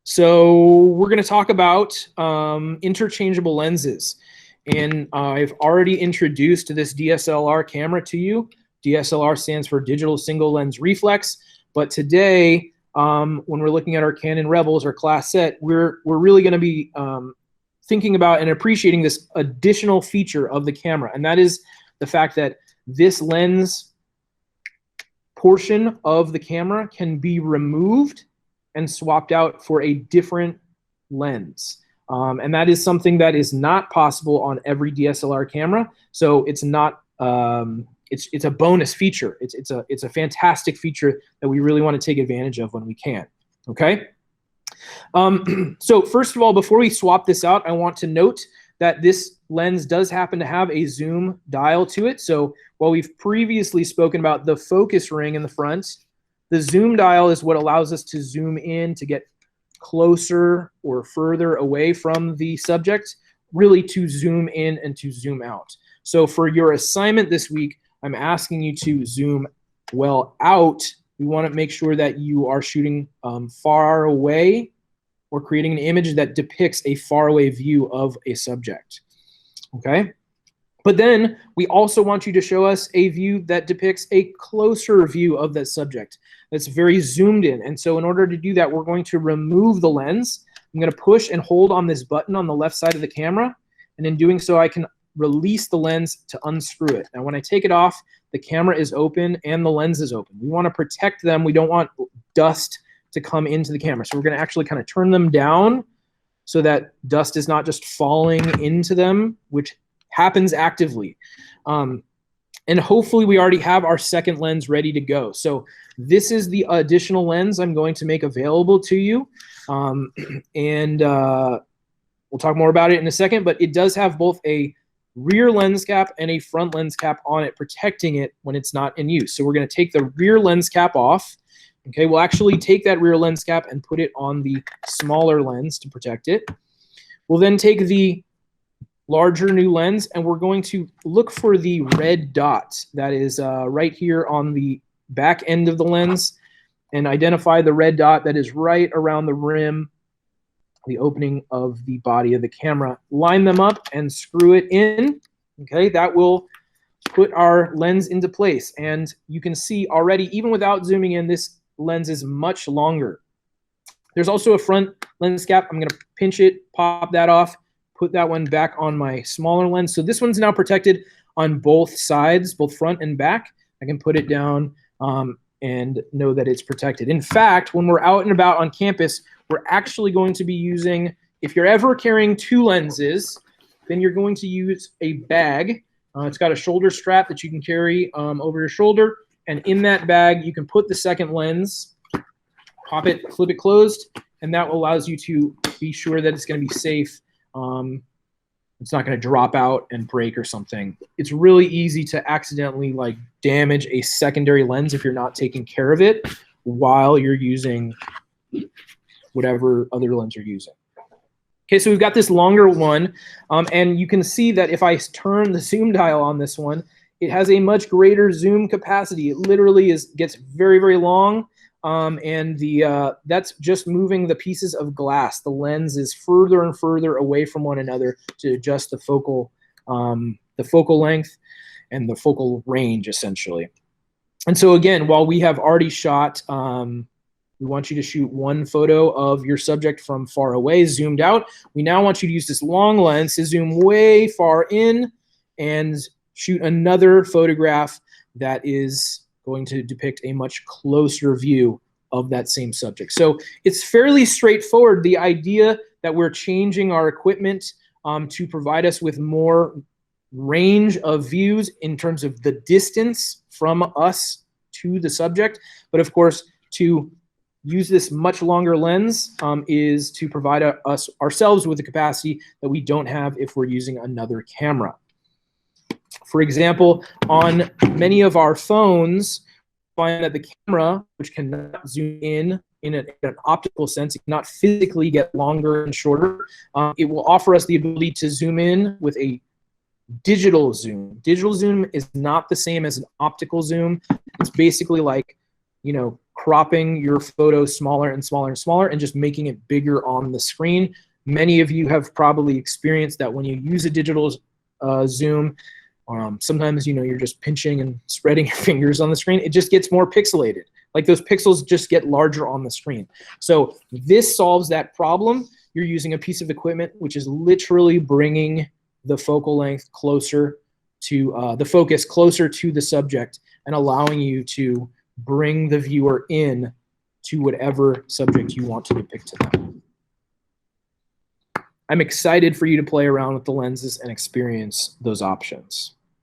So we're going to talk about interchangeable lenses. And I've already introduced this DSLR camera to you. DSLR stands for Digital Single Lens Reflex. But today, when we're looking at our Canon Rebels or class set, we're really going to be thinking about and appreciating this additional feature of the camera. And that is the fact that this lens portion of the camera can be removed and swapped out for a different lens. And that is something that is not possible on every DSLR camera. So it's not, it's a bonus feature. It's a fantastic feature that we really want to take advantage of when we can, okay? So first of all, before we swap this out, I want to note that this lens does happen to have a zoom dial to it. So while we've previously spoken about the focus ring in the front, the zoom dial is what allows us to zoom in to get closer or further away from the subject, really to zoom in and to zoom out. So for your assignment this week, I'm asking you to zoom well out. We want to make sure that you are shooting far away or creating an image that depicts a faraway view of a subject, okay? But then we also want you to show us a view that depicts a closer view of that subject that's very zoomed in. And so in order to do that, we're going to remove the lens. I'm going to push and hold on this button on the left side of the camera. And in doing so, I can release the lens to unscrew it. Now, when I take it off, the camera is open and the lens is open. We want to protect them. We don't want dust to come into the camera. So we're going to actually kind of turn them down so that dust is not just falling into them, which happens actively. And hopefully we already have our second lens ready to go. So this is the additional lens I'm going to make available to you. We'll talk more about it in a second, but it does have both a rear lens cap and a front lens cap on it, protecting it when it's not in use. So we're going to take the rear lens cap off. Okay, we'll actually take that rear lens cap and put it on the smaller lens to protect it. We'll then take the larger new lens and we're going to look for the red dot that is right here on the back end of the lens and identify the red dot that is right around the rim, the opening of the body of the camera. Line them up and screw it in. Okay, that will put our lens into place. And you can see already, even without zooming in, this lens is much longer. There's also a front lens cap. I'm going to pinch it, pop that off, put that one back on my smaller lens. So this one's now protected on both sides, both front and back. I can put it down and know that it's protected. In fact, when we're out and about on campus, we're actually going to be using, if you're ever carrying two lenses, then you're going to use a bag. It's got a shoulder strap that you can carry over your shoulder. And in that bag, you can put the second lens, pop it, flip it closed, and that allows you to be sure that it's going to be safe. It's not going to drop out and break or something. It's really easy to accidentally damage a secondary lens if you're not taking care of it while you're using whatever other lens you're using. Okay, so we've got this longer one, and you can see that if I turn the zoom dial on this one, it has a much greater zoom capacity. It literally gets very, very long. That's just moving the pieces of glass. The lens is further and further away from one another to adjust the focal length and the focal range, essentially. And so again, while we have already shot, we want you to shoot one photo of your subject from far away, zoomed out. We now want you to use this long lens to zoom way far in and shoot another photograph that is going to depict a much closer view of that same subject. So it's fairly straightforward. The idea that we're changing our equipment to provide us with more range of views in terms of the distance from us to the subject. But of course, to use this much longer lens is to provide ourselves with the capacity that we don't have if we're using another camera. For example, on many of our phones, find that the camera, which cannot zoom in an optical sense, it cannot physically get longer and shorter. It will offer us the ability to zoom in with a digital zoom. Digital zoom is not the same as an optical zoom. It's basically like, cropping your photo smaller and smaller and smaller and just making it bigger on the screen. Many of you have probably experienced that when you use a digital zoom, sometimes you're just pinching and spreading your fingers on the screen. It just gets more pixelated. Like those pixels just get larger on the screen. So this solves that problem. You're using a piece of equipment which is literally bringing the focal length closer to the focus closer to the subject and allowing you to bring the viewer in to whatever subject you want to depict to them. I'm excited for you to play around with the lenses and experience those options.